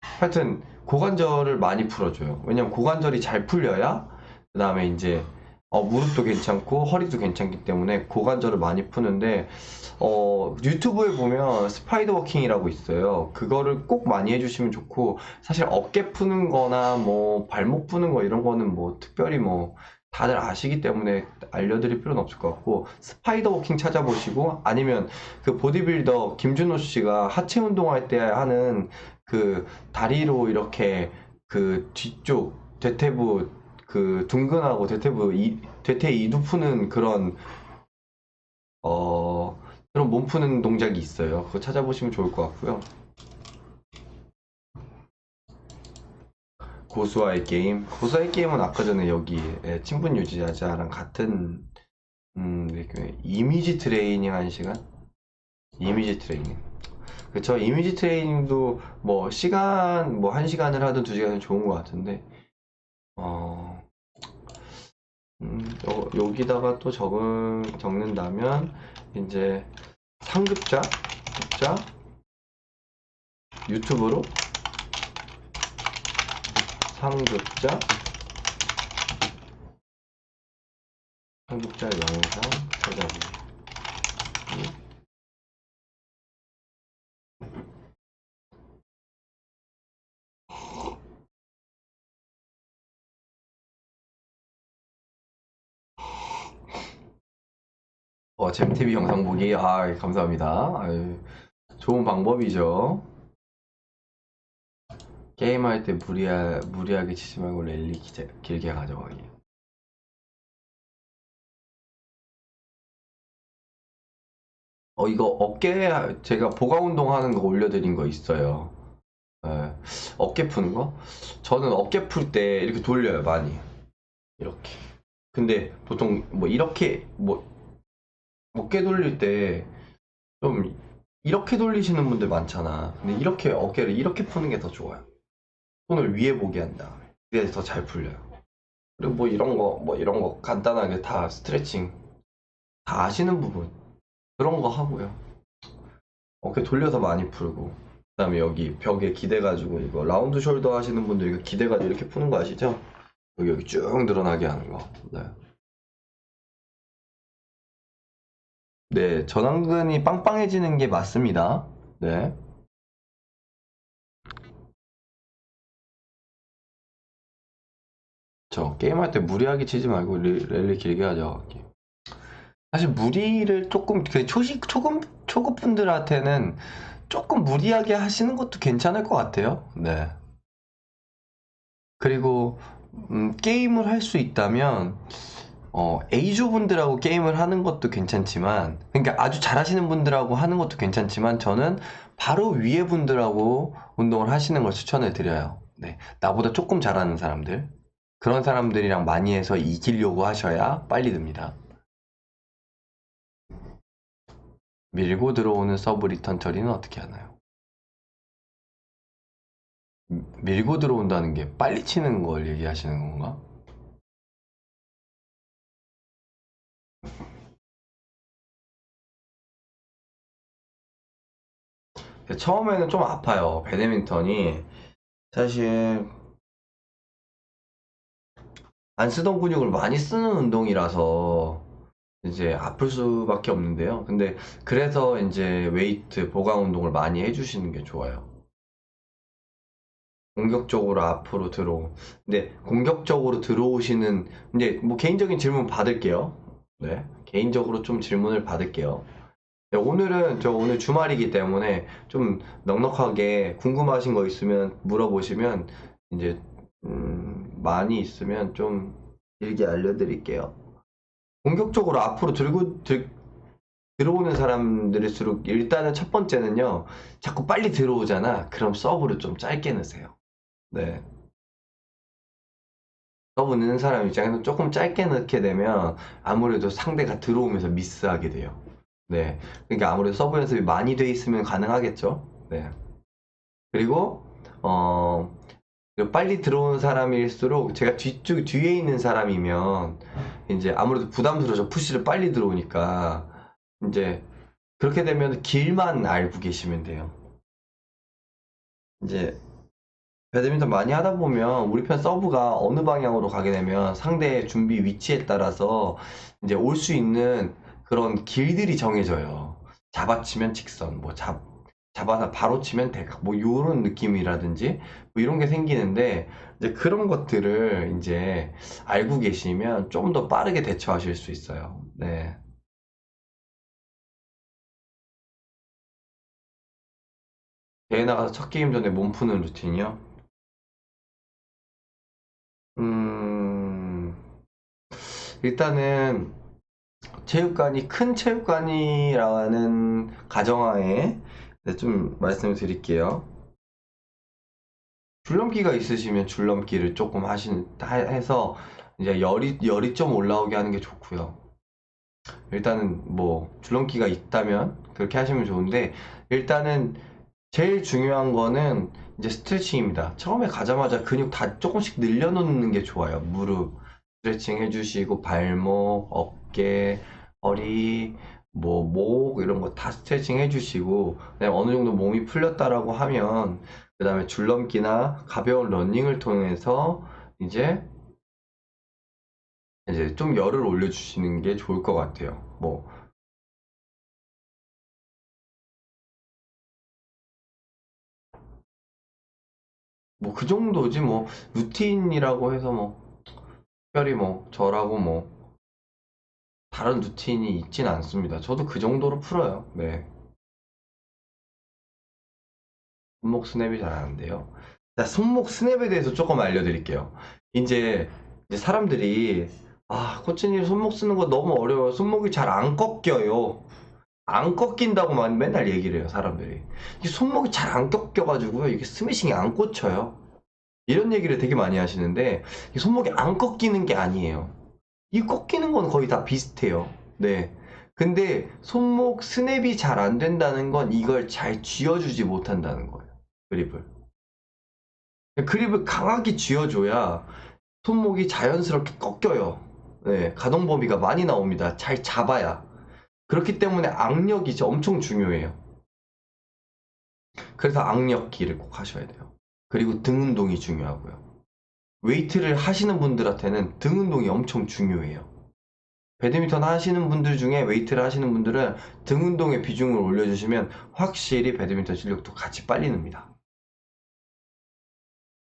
하여튼 고관절을 많이 풀어줘요. 왜냐면 고관절이 잘 풀려야 그 다음에 이제 무릎도 괜찮고 허리도 괜찮기 때문에 고관절을 많이 푸는데 유튜브에 보면 스파이더 워킹이라고 있어요. 그거를 꼭 많이 해주시면 좋고 사실 어깨 푸는 거나 뭐 발목 푸는 거 이런 거는 뭐 특별히 뭐 다들 아시기 때문에 알려드릴 필요는 없을 것 같고 스파이더 워킹 찾아보시고 아니면 그 보디빌더 김준호 씨가 하체 운동할 때 하는 그 다리로 이렇게 그 뒤쪽 대퇴부 그 둥근하고 대퇴 이두 푸는 그런 몸 푸는 동작이 있어요. 그거 찾아보시면 좋을 것 같고요. 고수와의 게임은 아까 전에 여기 친분 유지하자랑 같은 이미지 트레이닝 한 시간? 이미지 트레이닝. 그쵸. 이미지 트레이닝도 뭐 시간 뭐 한 시간을 하든 두 시간은 좋은 것 같은데 어, 여기다가 또 적는다면 이제 상급자, 급자, 유튜브로 상급자, 상급자 영상 찾아보기. 잼TV 영상 보기. 감사합니다. 아유, 좋은 방법이죠. 게임할 때 무리하게 치지 말고 랠리 길게 가져가기. 이거 어깨 제가 보강 운동하는 거 올려드린 거 있어요. 예, 어깨 푸는 거? 저는 어깨 풀 때 이렇게 돌려요, 많이. 이렇게. 근데 보통 뭐 이렇게 뭐 어깨 돌릴 때 좀 이렇게 돌리시는 분들 많잖아. 근데 이렇게 어깨를 이렇게 푸는 게 더 좋아요. 손을 위에 보게 한 다음에. 그래야 더 잘 풀려요. 그리고 뭐 이런 거 간단하게 다 스트레칭 다 아시는 부분 그런 거 하고요. 어깨 돌려서 많이 풀고 그다음에 여기 벽에 기대가지고 이거 라운드 숄더 하시는 분들 이거 기대가지고 이렇게 푸는 거 아시죠? 여기 쭉 늘어나게 하는 거. 네. 네, 전완근이 빵빵해지는 게 맞습니다. 네. 게임할 때 무리하게 치지 말고 랠리 길게 하자. 사실 무리를 조금 그 초급 분들한테는 조금 무리하게 하시는 것도 괜찮을 것 같아요. 네. 그리고 게임을 할 수 있다면 A조 분들하고 게임을 하는 것도 괜찮지만 그러니까 아주 잘하시는 분들하고 하는 것도 괜찮지만 저는 바로 위에 분들하고 운동을 하시는 걸 추천을 드려요. 네. 나보다 조금 잘하는 사람들 그런 사람들이랑 많이 해서 이기려고 하셔야 빨리 듭니다. 밀고 들어오는 서브 리턴 처리는 어떻게 하나요? 밀고 들어온다는 게 빨리 치는 걸 얘기하시는 건가? 처음에는 좀 아파요. 배드민턴이 사실 안 쓰던 근육을 많이 쓰는 운동이라서 이제 아플 수밖에 없는데요. 근데 그래서 이제 웨이트 보강 운동을 많이 해주시는 게 좋아요. 공격적으로 앞으로 근데 공격적으로 들어오시는, 이제 뭐 개인적인 질문 받을게요. 네. 개인적으로 좀 질문을 받을게요. 네, 오늘은 저 오늘 주말이기 때문에 좀 넉넉하게 궁금하신 거 있으면 물어보시면 이제 많이 있으면 좀 길게 알려드릴게요. 공격적으로 앞으로 들어오는 사람들일수록 일단은 첫 번째는요, 자꾸 빨리 들어오잖아. 그럼 서브를 좀 짧게 넣으세요. 네. 서브 넣는 사람 입장에서 조금 짧게 넣게 되면 아무래도 상대가 들어오면서 미스하게 돼요. 네. 그러니까 아무래도 서브 연습이 많이 돼 있으면 가능하겠죠. 네. 그리고 어 빨리 들어오는 사람일수록 제가 뒤에 있는 사람이면 이제 아무래도 부담스러워서 푸시를 빨리 들어오니까 이제 그렇게 되면 길만 알고 계시면 돼요. 이제 배드민턴 많이 하다 보면 우리 편 서브가 어느 방향으로 가게 되면 상대의 준비 위치에 따라서 이제 올 수 있는 그런 길들이 정해져요. 잡아치면 직선, 잡아서 바로 치면 대각, 뭐 요런 느낌이라든지 뭐 이런 게 생기는데 이제 그런 것들을 이제 알고 계시면 좀 더 빠르게 대처하실 수 있어요. 네. 대회 나가서 첫 게임 전에 몸 푸는 루틴이요? 음, 일단은 체육관이 큰 체육관이라는 가정하에 네, 좀 말씀을 드릴게요. 줄넘기가 있으시면 줄넘기를 조금 해서 이제 열이 좀 올라오게 하는 게 좋고요. 일단은 뭐 줄넘기가 있다면 그렇게 하시면 좋은데 일단은 제일 중요한 거는 이제 스트레칭입니다. 처음에 가자마자 근육 다 조금씩 늘려놓는 게 좋아요. 무릎 스트레칭 해주시고 발목, 어깨, 허리, 뭐 목 이런 거 다 스트레칭 해주시고 그다음에 어느 정도 몸이 풀렸다라고 하면 그 다음에 줄넘기나 가벼운 러닝을 통해서 이제 좀 열을 올려주시는 게 좋을 것 같아요. 뭐 그 정도지 뭐 루틴이라고 해서 뭐 특별히 뭐 저라고 뭐 다른 루틴이 있진 않습니다. 저도 그 정도로 풀어요. 네. 손목 스냅이 잘 안 돼요. 자, 손목 스냅에 대해서 조금 알려드릴게요. 이제, 사람들이 코치님 손목 쓰는 거 너무 어려워요. 손목이 잘 안 꺾여요. 안 꺾인다고만 맨날 얘기를 해요, 사람들이. 이 손목이 잘 안 꺾여가지고요. 이게 스매싱이 안 꽂혀요. 이런 얘기를 되게 많이 하시는데, 이 손목이 안 꺾이는 게 아니에요. 이 꺾이는 건 거의 다 비슷해요. 네. 근데 손목 스냅이 잘 안 된다는 건 이걸 잘 쥐어주지 못한다는 거예요. 그립을. 그립을 강하게 쥐어줘야 손목이 자연스럽게 꺾여요. 네. 가동 범위가 많이 나옵니다. 잘 잡아야. 그렇기 때문에 악력이 엄청 중요해요. 그래서 악력기를 꼭 하셔야 돼요. 그리고 등 운동이 중요하고요. 웨이트를 하시는 분들한테는 등 운동이 엄청 중요해요. 배드민턴 하시는 분들 중에 웨이트를 하시는 분들은 등 운동의 비중을 올려주시면 확실히 배드민턴 실력도 같이 빨리 늡니다.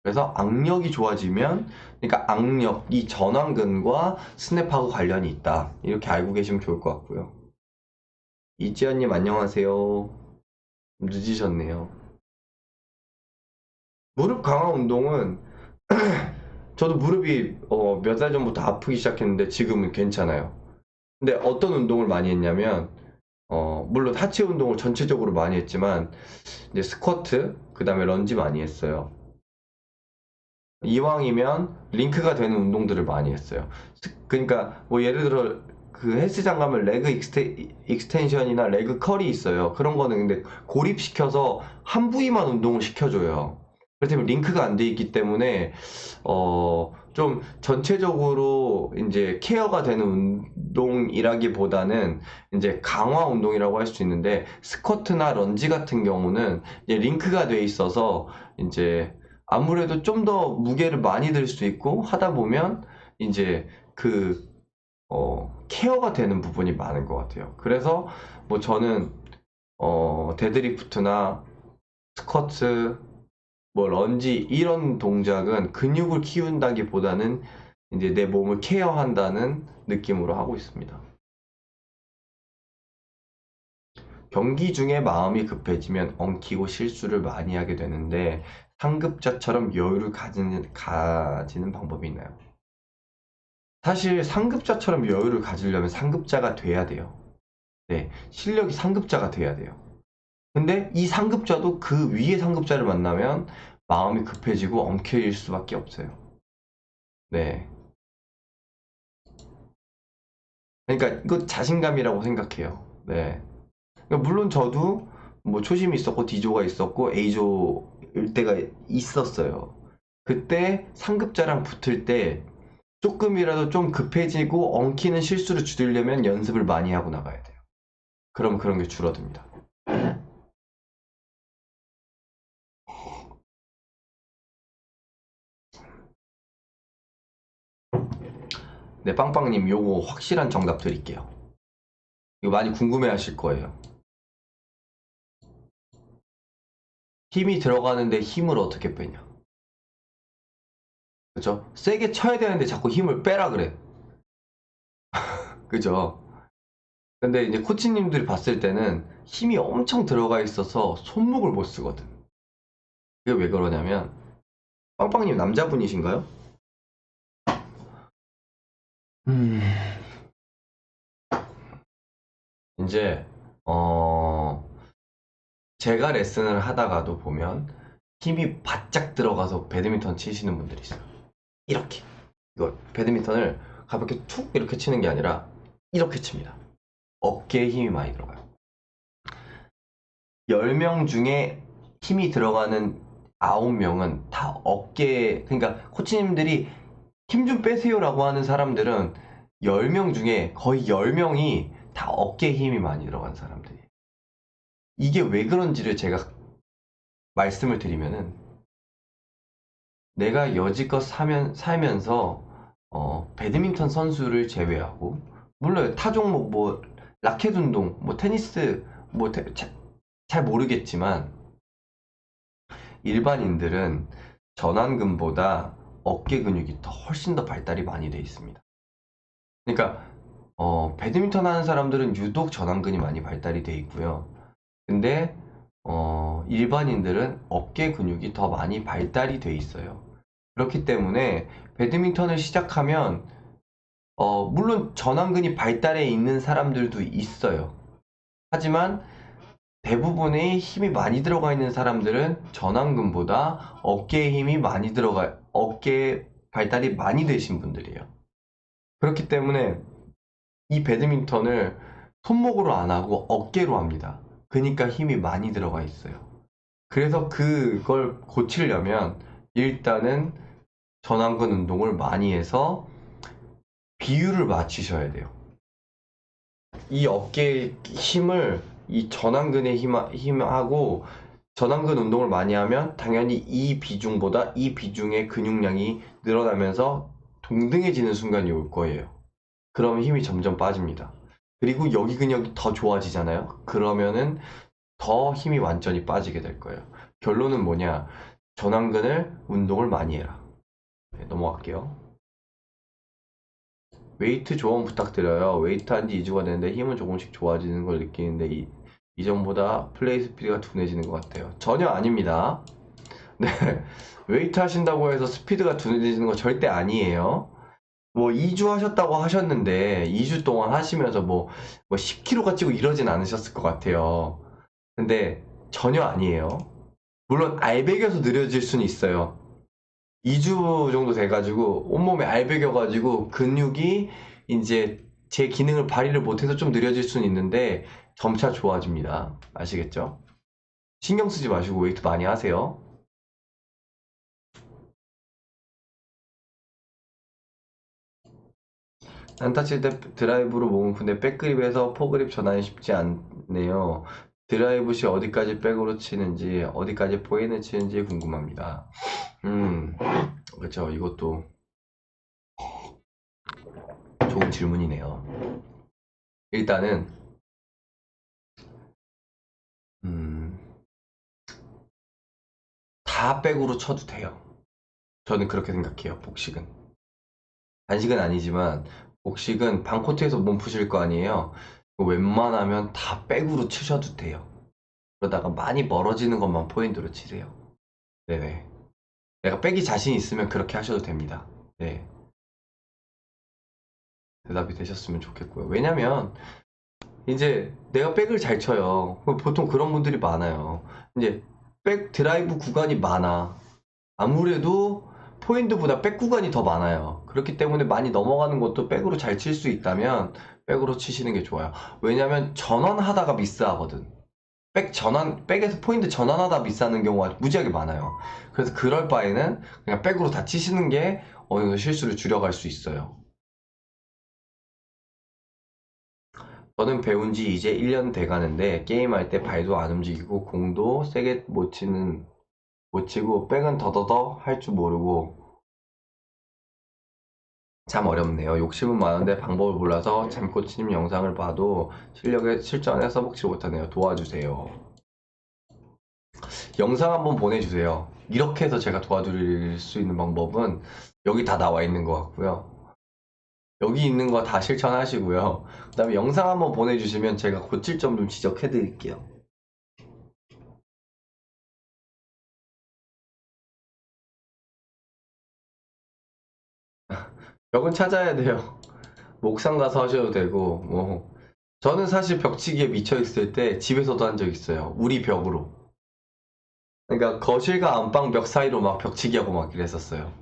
그래서 악력이 좋아지면, 그러니까 악력이 전완근과 스냅하고 관련이 있다. 이렇게 알고 계시면 좋을 것 같고요. 이지연님 안녕하세요. 늦으셨네요. 무릎 강화 운동은 저도 무릎이 몇 달 전부터 아프기 시작했는데 지금은 괜찮아요. 근데 어떤 운동을 많이 했냐면 물론 하체 운동을 전체적으로 많이 했지만 이제 스쿼트, 그 다음에 런지 많이 했어요. 이왕이면 링크가 되는 운동들을 많이 했어요. 그러니까 뭐 예를 들어 그 헬스장 가면 레그 익스텐션이나 레그 컬이 있어요. 그런 거는 근데 고립시켜서 한 부위만 운동을 시켜줘요. 그렇다면 링크가 안 돼 있기 때문에 좀 좀 전체적으로 이제 케어가 되는 운동이라기보다는 이제 강화 운동이라고 할 수 있는데, 스쿼트나 런지 같은 경우는 이제 링크가 돼 있어서 이제 아무래도 좀 더 무게를 많이 들 수 있고 하다 보면 이제 그 케어가 되는 부분이 많은 것 같아요. 그래서 뭐 저는 데드리프트나 스쿼트, 뭐 런지 이런 동작은 근육을 키운다기보다는 이제 내 몸을 케어한다는 느낌으로 하고 있습니다. 경기 중에 마음이 급해지면 엉키고 실수를 많이 하게 되는데 상급자처럼 여유를 가지는 방법이 있나요? 사실 상급자처럼 여유를 가지려면 상급자가 돼야 돼요. 네, 실력이 상급자가 돼야 돼요. 근데 이 상급자도 그 위에 상급자를 만나면 마음이 급해지고 엉켜질 수밖에 없어요. 네. 그러니까 이거 자신감이라고 생각해요. 네. 그러니까 물론 저도 뭐 초심이 있었고 D조가 있었고 A조일 때가 있었어요. 그때 상급자랑 붙을 때 조금이라도 좀 급해지고 엉키는 실수를 줄이려면 연습을 많이 하고 나가야 돼요. 그럼 그런 게 줄어듭니다. 네, 빵빵님 요거 확실한 정답 드릴게요. 이거 많이 궁금해 하실 거예요. 힘이 들어가는데 힘을 어떻게 빼냐? 그죠? 세게 쳐야 되는데 자꾸 힘을 빼라 그래. 그죠? 근데 이제 코치님들이 봤을 때는 힘이 엄청 들어가 있어서 손목을 못 쓰거든. 그게 왜 그러냐면, 빵빵님 남자분이신가요? 음, 이제, 제가 레슨을 하다가도 보면 힘이 바짝 들어가서 배드민턴 치시는 분들이 있어요. 이렇게. 이거 배드민턴을 가볍게 툭 이렇게 치는 게 아니라 이렇게 칩니다. 어깨에 힘이 많이 들어가요. 10명 중에 힘이 들어가는 9명은 다 어깨에, 그러니까 코치님들이 힘 좀 빼세요라고 하는 사람들은 10명 중에 거의 10명이 다 어깨에 힘이 많이 들어간 사람들이에요. 이게 왜 그런지를 제가 말씀을 드리면은, 내가 여지껏 살면서 배드민턴 선수를 제외하고, 물론 타 종목 뭐 라켓 운동, 뭐 테니스 뭐 잘 모르겠지만 일반인들은 전완근보다 어깨 근육이 훨씬 더 발달이 많이 돼 있습니다. 그러니까 배드민턴 하는 사람들은 유독 전완근이 많이 발달이 돼 있고요. 근데 일반인들은 어깨 근육이 더 많이 발달이 돼 있어요. 그렇기 때문에 배드민턴을 시작하면 물론 전완근이 발달해 있는 사람들도 있어요. 하지만 대부분의 힘이 많이 들어가 있는 사람들은 전완근보다 어깨에 힘이 많이 어깨에 발달이 많이 되신 분들이에요. 그렇기 때문에 이 배드민턴을 손목으로 안 하고 어깨로 합니다. 그러니까 힘이 많이 들어가 있어요. 그래서 그걸 고치려면 일단은 전완근 운동을 많이 해서 비율을 맞추셔야 돼요. 이 어깨의 힘을 이 전완근의 힘하고 전완근 운동을 많이 하면 당연히 이 비중보다 이 비중의 근육량이 늘어나면서 동등해지는 순간이 올 거예요. 그러면 힘이 점점 빠집니다. 그리고 여기 근육이 더 좋아지잖아요. 그러면은 더 힘이 완전히 빠지게 될 거예요. 결론은 뭐냐? 전완근을 운동을 많이 해라. 네, 넘어갈게요. 웨이트 조언 부탁드려요. 웨이트 한 지 2주가 됐는데 힘은 조금씩 좋아지는 걸 느끼는데 이전보다 플레이 스피드가 둔해지는 것 같아요. 전혀 아닙니다. 네, 웨이트 하신다고 해서 스피드가 둔해지는 거 절대 아니에요. 뭐 2주 하셨다고 하셨는데 2주 동안 하시면서 뭐 10kg가 찌고 이러진 않으셨을 것 같아요. 근데 전혀 아니에요. 물론 알배겨서 느려질 수는 있어요. 2주 정도 돼가지고 온몸에 알배겨가지고 근육이 이제 제 기능을 발휘를 못해서 좀 느려질 수는 있는데 점차 좋아집니다. 아시겠죠? 신경 쓰지 마시고 웨이트 많이 하세요. 안타 칠 때 드라이브로 몸을 푸는데 백그립에서 포그립 전환이 쉽지 않네요. 드라이브 시 어디까지 백으로 치는지, 어디까지 포인을 치는지 궁금합니다. 그렇죠. 이것도 좋은 질문이네요. 일단은 다 백으로 쳐도 돼요. 저는 그렇게 생각해요. 복식은. 단식은 아니지만 복식은 방코트에서 몸 푸실 거 아니에요. 웬만하면 다 백으로 치셔도 돼요. 그러다가 많이 멀어지는 것만 포인트로 치세요. 네네. 내가 백이 자신 있으면 그렇게 하셔도 됩니다. 네. 대답이 되셨으면 좋겠고요. 왜냐면 이제 내가 백을 잘 쳐요. 보통 그런 분들이 많아요. 이제 백 드라이브 구간이 많아. 아무래도 포인트보다 백 구간이 더 많아요. 그렇기 때문에 많이 넘어가는 것도 백으로 잘 칠 수 있다면 백으로 치시는 게 좋아요. 왜냐면 전환하다가 미스하거든. 백에서 포인트 전환하다 미스하는 경우가 무지하게 많아요. 그래서 그럴 바에는 그냥 백으로 다 치시는 게 어느 정도 실수를 줄여갈 수 있어요. 저는 배운 지 이제 1년 돼 가는데 게임할 때 발도 안 움직이고 공도 세게 못 치고 백은 더더더 할 줄 모르고 참 어렵네요. 욕심은 많은데 방법을 몰라서 잠코치님 영상을 봐도 실력에 실전에 써먹지 못하네요. 도와주세요. 영상 한번 보내주세요. 이렇게 해서 제가 도와드릴 수 있는 방법은 여기 다 나와 있는 것 같고요. 여기 있는 거 다 실천하시고요. 그 다음에 영상 한번 보내주시면 제가 고칠 점 좀 지적해 드릴게요. 벽은 찾아야 돼요. 목상 가서 하셔도 되고, 뭐. 저는 사실 벽치기에 미쳐있을 때 집에서도 한 적 있어요. 우리 벽으로. 그러니까 거실과 안방 벽 사이로 막 벽치기 하고 막 이랬었어요.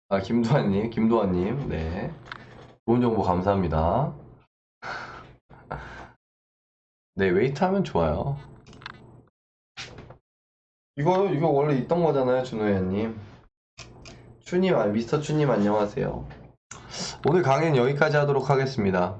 아, 김도환님, 네. 좋은 정보 감사합니다. 네, 웨이트 하면 좋아요. 이거 원래 있던 거잖아요, 준호야님. 미스터 추님 안녕하세요. 오늘 강의는 여기까지 하도록 하겠습니다.